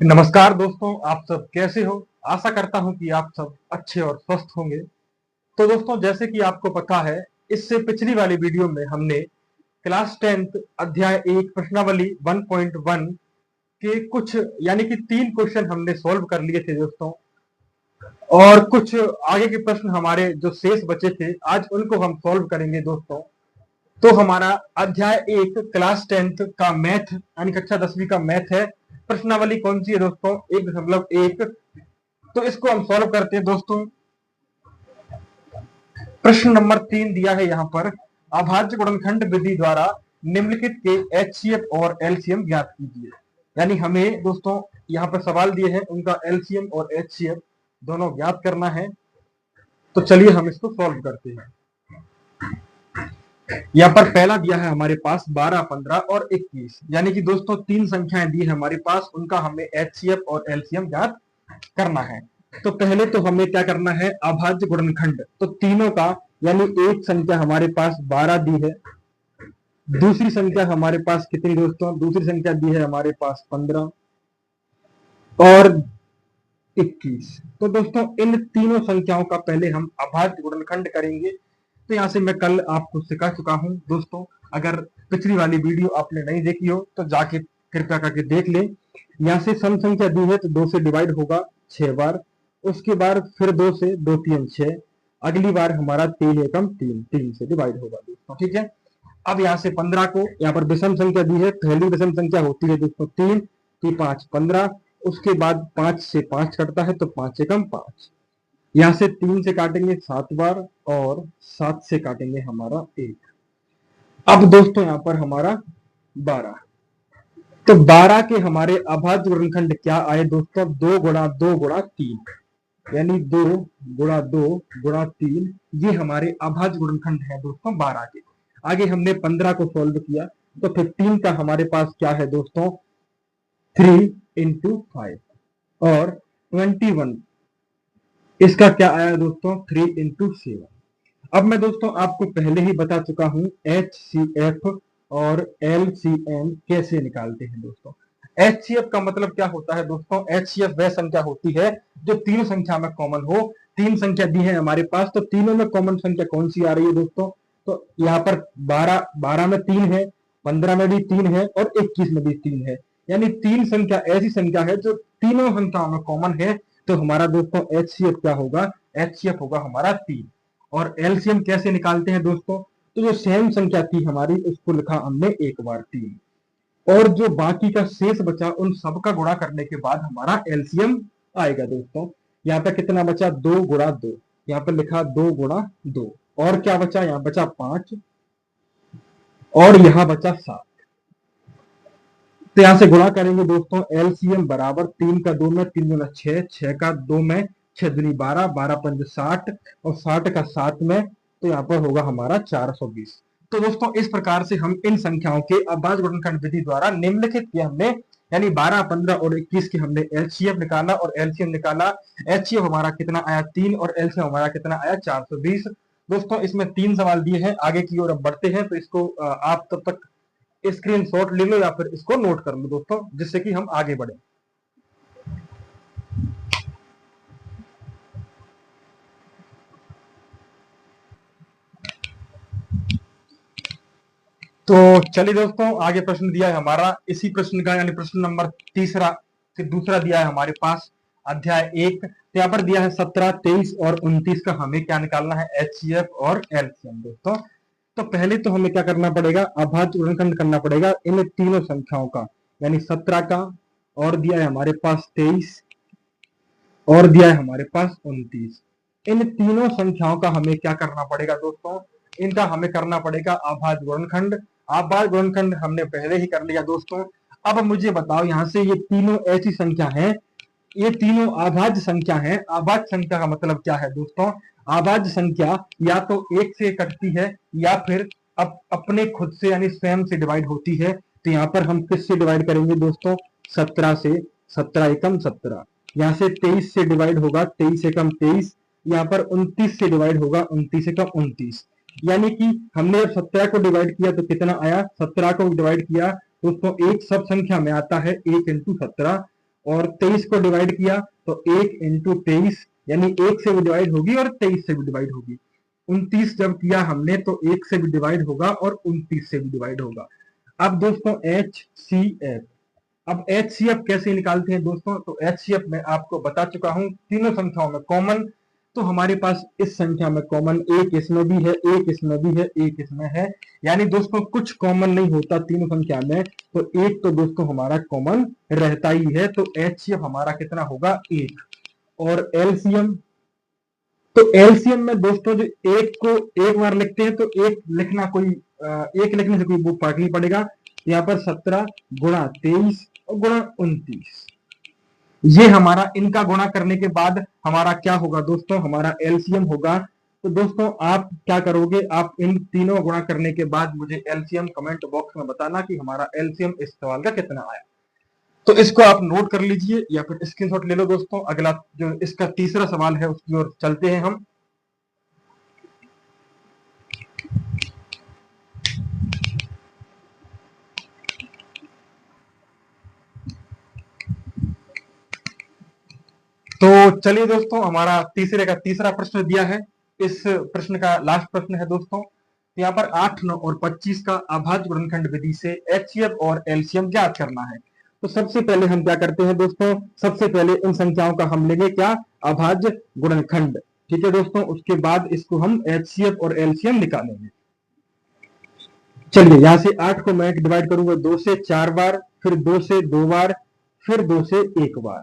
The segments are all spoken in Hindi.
नमस्कार दोस्तों, आप सब कैसे हो। आशा करता हूं कि आप सब अच्छे और स्वस्थ होंगे। तो दोस्तों, जैसे कि आपको पता है, इससे पिछली वाली वीडियो में हमने क्लास 10th अध्याय 1 प्रश्नावली 1.1 के कुछ यानी कि 3 क्वेश्चन हमने सॉल्व कर लिए थे दोस्तों। और कुछ आगे के प्रश्न हमारे जो शेष बचे थे, आज उनको हम सॉल्व करेंगे दोस्तों। तो हमारा अध्याय 1 क्लास 10th का मैथ यानी कक्षा 10वीं का मैथ है। प्रश्नावली कौन सी है दोस्तों? 1.1। तो इसको हम सॉल्व करते हैं दोस्तों। प्रश्न नंबर 3 दिया है यहाँ पर, अभाज्य गुणनखंड विधि द्वारा निम्नलिखित के एचसीएफ और एलसीएम ज्ञात कीजिए। यानी हमें दोस्तों यहाँ पर सवाल दिए हैं, उनका एलसीएम और एचसीएफ दोनों ज्ञात करना है। तो चलिए हम इसको सॉल्व करते हैं। यहाँ पर पहला दिया है हमारे पास 12, 15 और 21, यानी कि दोस्तों 3 संख्याएं दी है हमारे पास, उनका हमें एचसीएफ और एलसीएम ज्ञात करना है। तो पहले तो हमें क्या करना है, अभाज्य गुणनखंड। तो तीनों का यानी एक संख्या हमारे पास 12 दी है, दूसरी संख्या हमारे पास कितनी दोस्तों? दूसरी संख्या दी है हमारे पास 15 और 21। तो दोस्तों इन तीनों संख्याओं का पहले हम अभाज्य गुणनखंड करेंगे। तो यहाँ से मैं कल आपको सिखा चुका हूं दोस्तों। अगर पिछली वाली वीडियो आपने नहीं देखी हो तो जाके कृपया करके देख लें। यहाँ से सम संख्या दी है तो 2 से डिवाइड होगा 6 बार, उसके बाद फिर 2 से 2 3 6, अगली बार हमारा 3 एकम 3 3 से डिवाइड होगा दोस्तों। ठीक है। अब यहाँ से 15 को यहाँ पर विषम संख्या दी है, पहली विषम संख्या होती है दोस्तों 3, 3 5 15, उसके बाद 5 से 5 कटता है तो 5 एकम 5, यहाँ से 3 से काटेंगे 7 बार और 7 से काटेंगे हमारा 1। अब दोस्तों यहाँ पर हमारा 12, तो 12 के हमारे अभाज्य गुणनखंड क्या आए दोस्तों? 2 गुणा 2 गुणा 3, यानी 2 गुणा 2 गुणा 3, ये हमारे अभाज्य गुणनखंड है दोस्तों 12 के। आगे हमने 15 को सॉल्व किया तो 15 का हमारे पास क्या है दोस्तों? 3 इंटू 5 और 21, इसका क्या आया दोस्तों? 3 इंटू 7। अब मैं दोस्तों आपको पहले ही बता चुका हूं एचसीएफ और एलसीएम कैसे निकालते हैं दोस्तों। एचसीएफ का मतलब क्या होता है दोस्तों? एचसीएफ वह संख्या होती है जो तीनों संख्या में कॉमन हो। 3 संख्या दी है हमारे पास, तो तीनों में कॉमन संख्या कौन सी आ रही है दोस्तों? तो यहाँ पर 12 में 3 है, 15 में भी 3 है और 21 में भी 3 है, यानी 3 संख्या ऐसी संख्या है जो तीनों संख्याओं में कॉमन है। तो हमारा दोस्तों एचसीएफ क्या होगा? एचसीएफ होगा हमारा 3। और एलसीएम कैसे निकालते हैं दोस्तों? तो जो सेम संख्या थी हमारी उसको लिखा हमने एक बार 3, और जो बाकी का शेष बचा उन सबका गुणा करने के बाद हमारा एलसीएम आएगा दोस्तों। यहाँ पे कितना बचा? 2 गुणा 2, यहाँ पे लिखा 2 गुणा 2, और क्या बचा? यहाँ बचा 5 और यहाँ बचा 7। तो यहाँ से गुणा करेंगे दोस्तों, एलसीएम बराबर 3 का 2 में 3 गुना 6, 6 का 2 में 6 दूनी 12, 12 पंच 60 और 60 का 7 में, तो यहाँ पर होगा हमारा 420। तो दोस्तों इस प्रकार से हम इन संख्याओं के अभाज्य गुणनखंड विधि द्वारा निम्नलिखित किए हमने, यानी 12, 15 और 21 के हमने एचसीएफ निकाला और एलसीएम निकाला। एचसीएफ हमारा कितना आया? 3, और एलसीएम हमारा कितना आया? 420। दोस्तों इसमें 3 सवाल दिए हैं, आगे की ओर अब बढ़ते हैं। तो इसको आप तब तक स्क्रीनशॉट ले लो या फिर इसको नोट कर लो दोस्तों, जिससे कि हम आगे बढ़े। तो चलिए दोस्तों, आगे प्रश्न दिया है हमारा इसी प्रश्न का, यानी प्रश्न नंबर तीसरा से दूसरा दिया है हमारे पास अध्याय 1। तो यहाँ पर दिया है 17, 23 और 29 का हमें क्या निकालना है? एचसीएफ और एलसीएम दोस्तों। तो पहले तो हमें क्या करना पड़ेगा? अभाज्य गुणनखंड करना पड़ेगा इन तीनों संख्याओं का, यानी 17 का, और दिया है हमारे पास 23 और दिया है हमारे पास 29। इन तीनों संख्याओं का हमें क्या करना पड़ेगा दोस्तों? इनका हमें करना पड़ेगा अभाज्य गुणनखंड। अभाज्य गुणनखंड हमने पहले ही कर लिया दोस्तों। अब मुझे बताओ, यहाँ से ये तीनों ऐसी संख्या है, ये तीनों अभाज्य संख्या है। अभाज्य संख्या का मतलब क्या है दोस्तों? अभाज्य संख्या या तो 1 से कटती है या फिर अपने खुद से यानी स्वयं से डिवाइड होती है। तो यहाँ पर हम किससे डिवाइड करेंगे दोस्तों? 17 से। 17 एकम 17, यहाँ से 23 से डिवाइड होगा 23 एकम 23, यहाँ पर 29 से डिवाइड होगा 29 एकम 29। यानी कि हमने जब 17 को डिवाइड किया तो कितना आया? 17 को डिवाइड किया दोस्तों एक सब संख्या में आता है 1 इंटू 17, और 23 को डिवाइड किया तो 1 इंटू 23, यानी 1 से भी डिवाइड होगी और 23 से भी डिवाइड होगी। 29 जब किया हमने तो 1 से भी डिवाइड होगा और 29 से भी डिवाइड होगा। अब दोस्तों HCF, अब HCF कैसे निकालते हैं दोस्तों? तो HCF मैं आपको बता चुका हूं, तीनों संख्याओं में कॉमन। तो हमारे पास इस संख्या में कॉमन एक इसमें भी है, एक इसमें भी है, एक इसमें है, यानी दोस्तों कुछ कॉमन नहीं होता तीनों संख्या में, तो एक तो दोस्तों हमारा कॉमन रहता ही है। तो HCF हमारा कितना होगा? 1। और LCM, तो LCM में दोस्तों जो एक को एक बार लिखते हैं तो एक लिखना कोई एक लिखने से कोई वो फर्क नहीं पड़ेगा। यहाँ पर 17 गुणा 23 और गुणा 29, ये हमारा इनका गुणा करने के बाद हमारा क्या होगा दोस्तों? हमारा LCM होगा। तो दोस्तों आप क्या करोगे? आप इन तीनों गुणा करने के बाद मुझे LCM कमेंट बॉक्स में बताना कि हमारा LCM इस सवाल का कितना आया। तो इसको आप नोट कर लीजिए या फिर स्क्रीनशॉट ले लो दोस्तों। अगला जो इसका तीसरा सवाल है उसकी ओर चलते हैं हम। तो चलिए दोस्तों, हमारा तीसरे का तीसरा प्रश्न दिया है। इस प्रश्न का लास्ट प्रश्न है दोस्तों। यहाँ पर 8, 9 और 25 का अभाज्य गुणनखंड विधि से HCF और LCM ज्ञात करना है। तो सबसे पहले हम क्या करते हैं दोस्तों? सबसे पहले इन संख्याओं का हम लेंगे क्या? अभाज्य गुणनखंड। ठीक है दोस्तों, उसके बाद इसको हम HCF और LCM निकालेंगे। चलिए, यहां से 8 को मैं डिवाइड करूंगा 2 से 4 बार, फिर 2 से 2 बार, फिर 2 से 1 बार।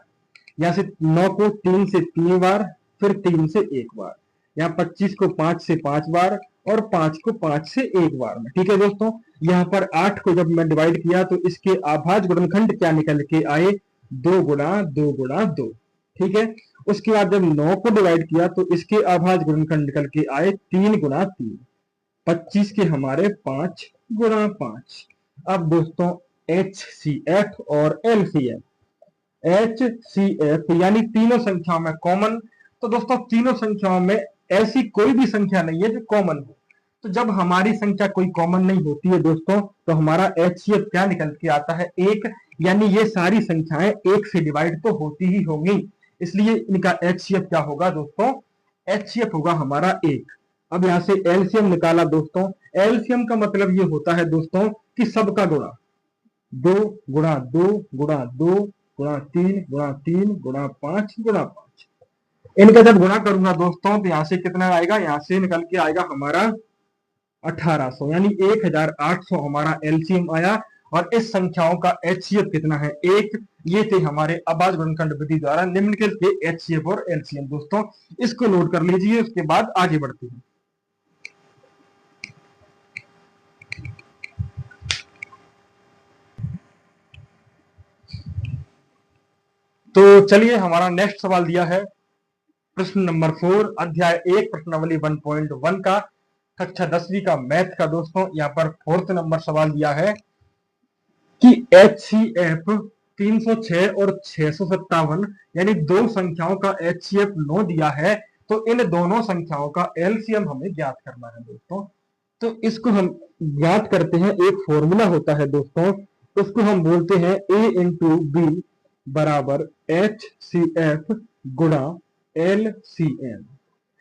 यहां से 9 को 3 से 3 बार, फिर 3 से 1 बार। यहाँ 25 को 5 से 5 बार और 5 को 5 से 1 बार में। ठीक है दोस्तों, यहाँ पर 8 को जब मैं डिवाइड किया तो इसके अभाज्य गुणनखंड क्या निकल के आए? 2 गुणा 2 गुणा 2। ठीक है, उसके बाद जब 9 को डिवाइड किया तो इसके अभाज्य गुणनखंड निकल के आए 3 गुणा 3। 25 के हमारे 5 गुणा 5। अब दोस्तों HCF और LCM, HCF यानी तीनों संख्याओं में कॉमन। तो दोस्तों तीनों संख्याओं में ऐसी कोई भी संख्या नहीं है जो कॉमन हो। तो जब हमारी संख्या कोई कॉमन नहीं होती है दोस्तों, तो हमारा HCF क्या निकल के आता है? 1। यानी ये सारी संख्याएं 1 से डिवाइड तो होती ही होंगी, इसलिए इनका HCF क्या होगा दोस्तों? HCF होगा हमारा 1। अब यहां से LCM निकाला दोस्तों। LCM का मतलब ये होता है दोस्तों कि सबका गुणा। 2 गुणा 2 गुणा 2 गुणा 3 गुणा 3 गुणा 5 गुणा 5। इनका जब गुणा करूंगा दोस्तों तो यहां से कितना आएगा? यहां से निकल के आएगा हमारा 1800, यानी 1800 हमारा LCM आया। और इस संख्याओं का HCF कितना है? 1। ये थे हमारे अभाज्य गुणनखंड विधि द्वारा निम्नलिखित के HCF और LCM। दोस्तों इसको नोट कर लीजिए, उसके बाद आगे बढ़ते हैं। तो चलिए, हमारा नेक्स्ट सवाल दिया है प्रश्न नंबर 4, अध्याय 1, प्रश्नावली 1.1 का, कक्षा 10वीं का मैथ का। दोस्तों यहाँ पर 4th नंबर सवाल दिया है कि HCF 306 और 657, यानी दो संख्याओं का HCF 9 दिया है। तो इन दोनों संख्याओं का LCM हमें ज्ञात करना है दोस्तों। तो इसको हम ज्ञात करते हैं, एक फॉर्मूला होता है दोस्तों, उसको हम बोलते हैं A इंटू बी बराबर HCF गुणा LCM,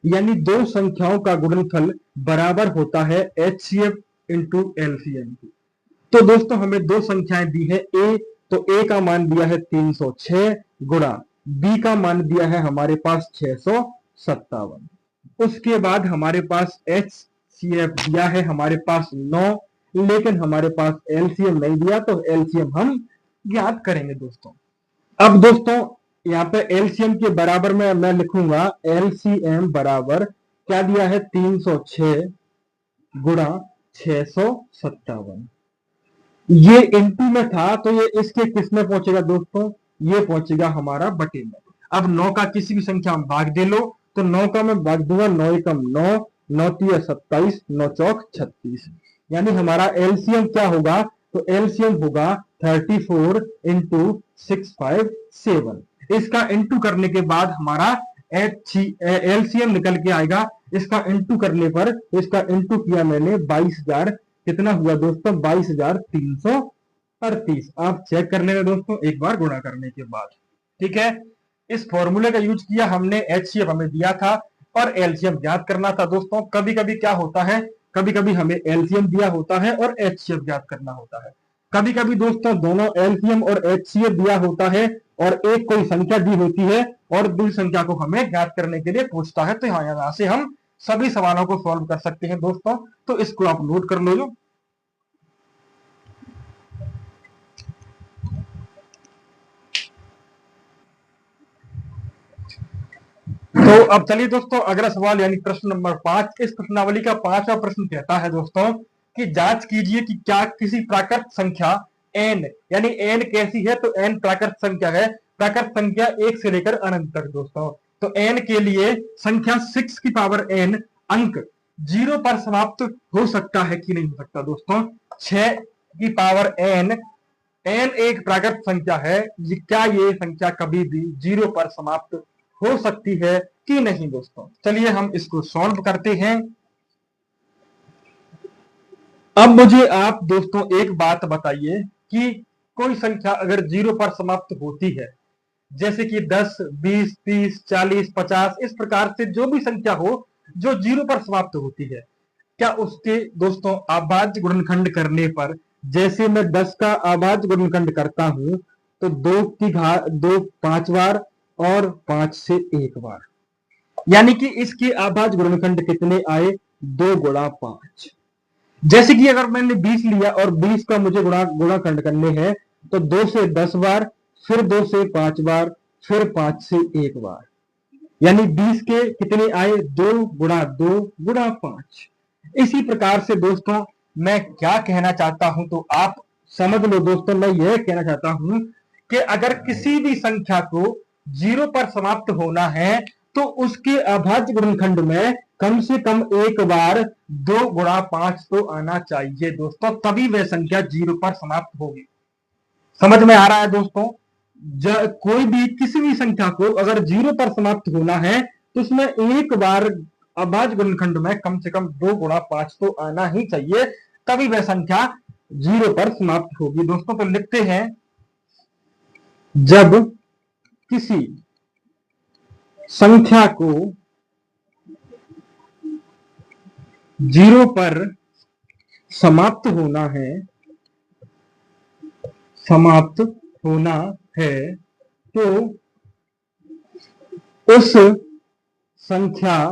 यानी दो संख्याओं का गुणनफल बराबर होता है HCF इंटू LCM की। तो दोस्तों हमें दो संख्याएं दी है A, तो A का मान दिया है 306 गुणा B का मान दिया है हमारे पास 657। उसके बाद हमारे पास HCF दिया है हमारे पास 9, लेकिन हमारे पास LCM नहीं दिया, तो LCM हम ज्ञात करेंगे दोस्तों। अब दोस्तों यहाँ पे LCM के बराबर में मैं लिखूंगा LCM बराबर क्या दिया है? 306 गुणा 657। ये इंटू में था तो ये इसके किस में पहुंचेगा दोस्तों? ये पहुंचेगा हमारा बटे में। अब 9 का किसी भी संख्या में भाग दे लो, तो 9 का मैं भाग दूंगा 9 एकम 9, 9 तिया 27, 9 चौक 36, यानी हमारा LCM क्या होगा? तो LCM होगा 34 इंटू 657। इसका इंटू करने के बाद हमारा LCM निकल के आएगा। इसका इंटू करने पर, इसका इंटू किया मैंने 22,000, कितना हुआ दोस्तों? 22,338। आप चेक कर लेना दोस्तों एक बार गुणा करने के बाद। ठीक है, इस फॉर्मूले का यूज किया हमने, एचसीएफ हमें दिया था और एलसीएम ज्ञात करना था दोस्तों। कभी कभी क्या होता है, कभी कभी हमें एलसीएम दिया होता है और एचसीएफ ज्ञात करना होता है। कभी कभी दोस्तों दोनों एलसीएम और एचसीएफ दिया होता है और एक कोई संख्या दी होती है और दूसरी संख्या को हमें ज्ञात करने के लिए पूछता है। तो यहाँ से हम सभी सवालों को सॉल्व कर सकते हैं दोस्तों। तो इसको आप नोट कर लो। जो तो अब चलिए दोस्तों अगला सवाल यानी प्रश्न नंबर 5। इस प्रश्नावली का 5वां प्रश्न कहता है दोस्तों कि जांच कीजिए कि क्या किसी प्राकृत संख्या n, यानी n कैसी है, तो n प्राकृत संख्या है, प्राकृत संख्या 1 से लेकर अनंत तक दोस्तों। तो n के लिए संख्या 6 की पावर n अंक 0 पर समाप्त हो सकता है कि नहीं हो सकता दोस्तों। 6 की पावर n एक प्राकृत संख्या है, क्या ये संख्या कभी भी 0 पर समाप्त हो सकती है कि नहीं दोस्तों। चलिए हम इसको सॉल्व करते हैं। अब मुझे आप दोस्तों एक बात बताइए कि कोई संख्या अगर 0 पर समाप्त होती है, जैसे कि 10, 20, 30, 40, 50, इस प्रकार से जो भी संख्या हो जो 0 पर समाप्त होती है, क्या उसके दोस्तों अभाज्य गुणनखंड करने पर, जैसे मैं 10 का अभाज्य गुणनखंड करता हूं तो 2 की घात 2 5 बार और 5 से 1 बार, यानी कि इसके अभाज्य गुणनखंड कितने आए, 2 गुणा 5। जैसे कि अगर मैंने 20 लिया और 20 का मुझे गुणाखंड करने हैं तो 2 से 10 बार, फिर 2 से 5 बार, फिर 5 से 1 बार, यानी 20 के कितने आए, 2 गुणा 2 गुणा 5। इसी प्रकार से दोस्तों मैं क्या कहना चाहता हूं, तो आप समझ लो दोस्तों, मैं यह कहना चाहता हूं कि अगर किसी भी संख्या को 0 पर समाप्त होना है तो उसके अभाज्य गुणनखंड में कम से कम एक बार 2 गुणा 5 तो आना चाहिए दोस्तों, तभी वह संख्या 0 पर समाप्त होगी। समझ में आ रहा है दोस्तों। कोई भी किसी भी संख्या को अगर 0 पर समाप्त होना है तो उसमें एक बार अभाज्य गुणनखंड में कम से कम 2 गुणा 5 तो आना ही चाहिए, तभी वह संख्या 0 पर समाप्त होगी दोस्तों। तो लिखते हैं, जब किसी संख्या को 0 पर समाप्त होना है तो उस संख्या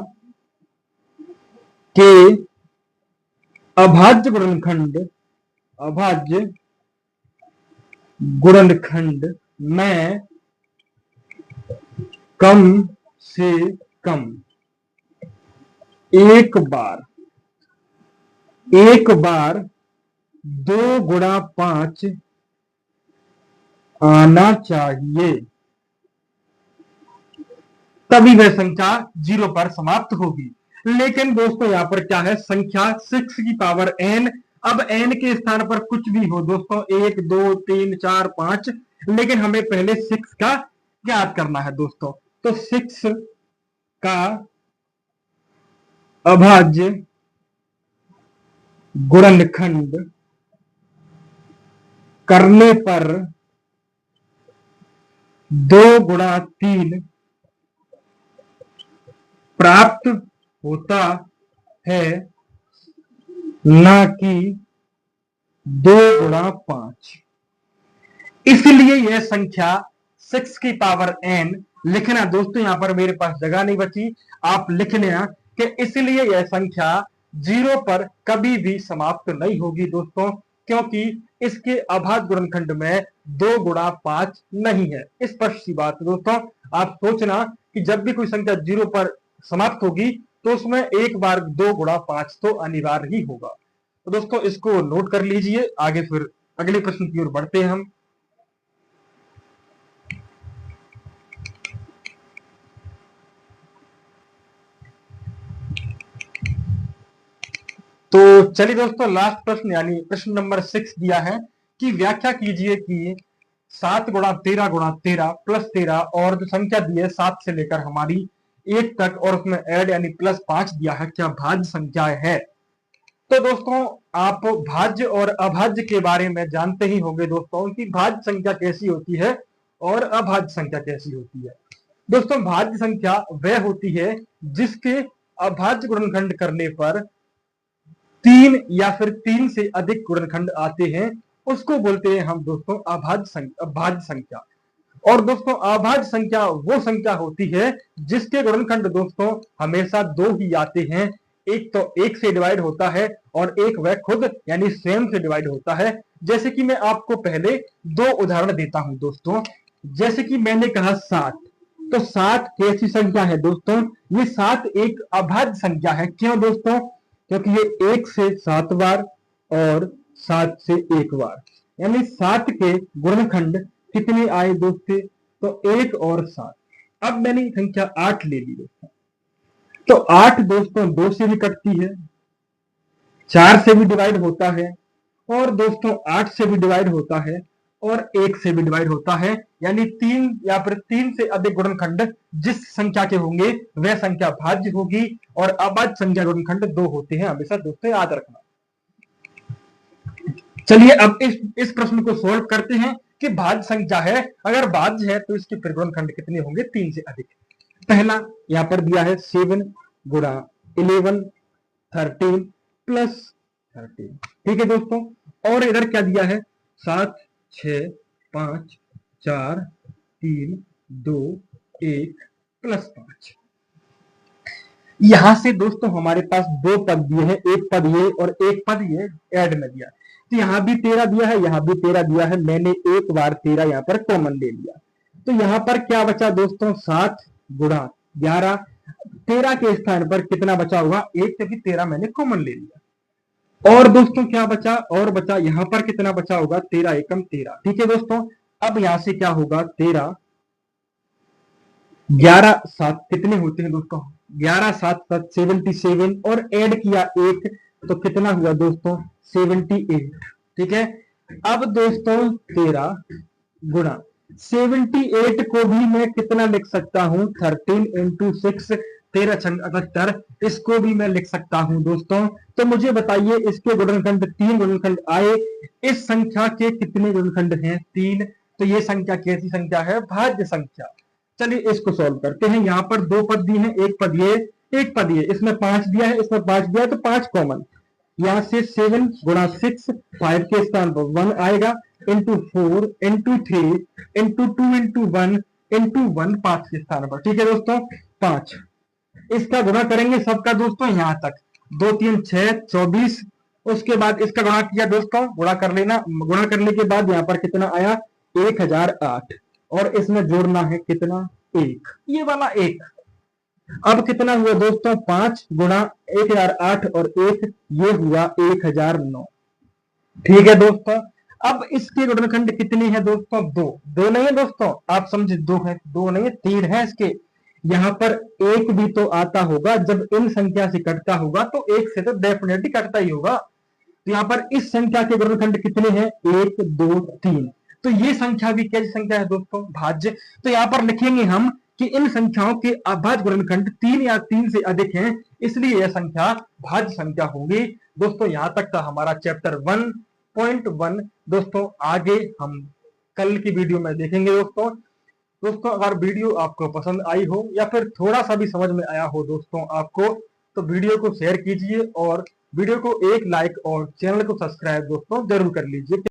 के अभाज्य गुणनखंड में कम से कम एक बार 2 गुणा 5 आना चाहिए, तभी वह संख्या 0 पर समाप्त होगी। लेकिन दोस्तों यहां पर क्या है, संख्या 6 की पावर n, अब n के स्थान पर कुछ भी हो दोस्तों, 1 2 3 4 5, लेकिन हमें पहले 6 का ज्ञात करना है दोस्तों। तो 6 का अभाज्य गुणनखंड करने पर 2 गुणा 3 प्राप्त होता है, ना कि 2 गुणा 5। इसलिए यह संख्या 6 की पावर n लिखना दोस्तों, यहां पर मेरे पास जगह नहीं बची, आप लिख लेना कि इसलिए यह संख्या 0 पर कभी भी समाप्त नहीं होगी दोस्तों, क्योंकि इसके अभाज्य गुणनखंड में 2 गुणा 5 नहीं है। स्पष्ट सी बात दोस्तों। आप सोचना कि जब भी कोई संख्या 0 पर समाप्त होगी तो उसमें एक बार 2 गुणा 5 तो अनिवार्य ही होगा। तो दोस्तों इसको नोट कर लीजिए, आगे फिर अगले प्रश्न की ओर बढ़ते हैं हम। तो चलिए दोस्तों लास्ट प्रश्न यानी प्रश्न नंबर 6 दिया है कि व्याख्या कीजिए कि 7 गुणा 13 गुणा 13 प्लस 13 और जो संख्या दी है 7 से लेकर हमारी 1 तक और उसमें ऐड यानी प्लस 5 दिया है, क्या भाज्य संख्या है। तो दोस्तों आप भाज्य और अभाज्य के बारे में जानते ही होंगे दोस्तों कि भाज्य संख्या कैसी होती है, और अभाज्य संख्या कैसी होती है। दोस्तों भाज्य संख्या वह होती है जिसके अभाज्य गुणनखंड करने पर 3 या फिर 3 से अधिक गुणनखंड आते हैं, उसको बोलते हैं हम दोस्तों अभाज्य संख्या। और दोस्तों अभाज्य संख्या वो संख्या होती है जिसके गुणनखंड दोस्तों हमेशा 2 ही आते हैं। एक तो 1 से डिवाइड होता है और एक वह खुद यानी स्वयं से डिवाइड होता है। जैसे कि मैं आपको पहले 2 उदाहरण देता हूं दोस्तों। जैसे कि मैंने कहा 7, तो 7 कैसी संख्या है दोस्तों, ये 7 एक अभाज्य संख्या है। क्यों दोस्तों, क्योंकि ये 1 से 7 बार और 7 से 1 बार, यानी 7 के गुणनखंड कितने आए दोस्तों, तो 1 और 7। अब मैंने संख्या 8 ले ली दोस्तों, तो 8 दोस्तों 2 से भी कटती है, 4 से भी डिवाइड होता है और दोस्तों 8 से भी डिवाइड होता है और 1 से भी डिवाइड होता है। यानी 3 या फिर 3 से अधिक गुणनखंड जिस संख्या के होंगे वह संख्या भाज्य होगी और अभाज्य संख्या गुणनखंड 2 होते हैं, हमेशा दोस्तों याद रखना। चलिए अब इस प्रश्न को सोल्व करते हैं कि भाज्य संख्या है, अगर भाज्य है तो इसके फिर गुणनखंड कितने होंगे, 3 से अधिक। पहला यहां पर दिया है 7 गुणा 11 13 प्लस 13, ठीक है दोस्तों। और इधर क्या दिया है 7 6 5 4 3 2 1 प्लस 5। यहां से दोस्तों हमारे पास 2 पद दिए हैं, एक पद ये और एक पद ये ऐड में दिया। तो यहां भी 13 दिया है, यहां भी 13 दिया है, मैंने एक बार 13 यहां पर कॉमन ले लिया। तो यहां पर क्या बचा दोस्तों 7 गुणा 11, 13 के स्थान पर कितना बचा होगा 1, क्योंकि 13 मैंने कॉमन ले लिया। और दोस्तों क्या बचा, और बचा यहां पर कितना बचा होगा 13 एकम 13, ठीक है दोस्तों। अब यहां से क्या होगा 13 11 7 कितने होते हैं दोस्तों, 11 7 7 77 और ऐड किया 1 तो कितना हुआ दोस्तों 78, ठीक है। अब दोस्तों 13 गुणा 78 को भी मैं कितना लिख सकता हूं 13 इंटू 6, 13 छंग 78, इसको भी मैं लिख सकता हूं दोस्तों। तो मुझे बताइए इसके गुणनखंड 3 गुणनखंड आए, इस संख्या के कितने गुणनखंड हैं 3, तो ये संख्या कैसी संख्या है, भाज्य संख्या। चलिए इसको सॉल्व करते हैं। यहाँ पर 2 पद दिए हैं, एक पद ये एक पद ये, इसमें 5 दिया है इसमें 5 दिया है, तो 5 कॉमन। यहाँ से 7 गुणा 6 5 के स्थान पर 1 आएगा, into 4 into 3 into 2 into 1 into 1 5 के स्थान पर, ठीक है दोस्तों 5। इसका गुणा करेंगे सबका दोस्तों यहाँ तक, 2 3 6 24। उसके बाद इसका गुणा किया दोस्तों, गुणा कर लेना, गुणा करने के बाद यहाँ पर कितना आया 1008 और इसमें जोड़ना है कितना 1, ये वाला 1। अब कितना हुआ दोस्तों 5 गुणा 1008 और 1, ये हुआ 1009, ठीक है दोस्तों। अब इसके गुणनखंड कितने हैं दोस्तों 2, 2 नहीं है दोस्तों, आप समझे 2 है, 2 नहीं है 3 है इसके। यहाँ पर 1 भी तो आता होगा, जब इन संख्या से कटता होगा तो 1 से तो डेफिनेटली कटता ही होगा। तो यहाँ पर इस संख्या के गुणनखंड कितने हैं 1 2 3, तो ये संख्या भी कैसी संख्या है दोस्तों, भाज्य। तो यहाँ पर लिखेंगे हम कि इन संख्याओं के अभाज्य गुणनखंड 3 या 3 से अधिक हैं, इसलिए यह संख्या भाज्य संख्या होगी। दोस्तों यहाँ तक था हमारा चैप्टर 1.1। दोस्तों आगे हम कल की वीडियो में देखेंगे दोस्तों अगर वीडियो आपको पसंद आई हो या फिर थोड़ा सा भी समझ में आया हो दोस्तों आपको, तो वीडियो को शेयर कीजिए और वीडियो को एक लाइक और चैनल को सब्सक्राइब दोस्तों जरूर कर लीजिए।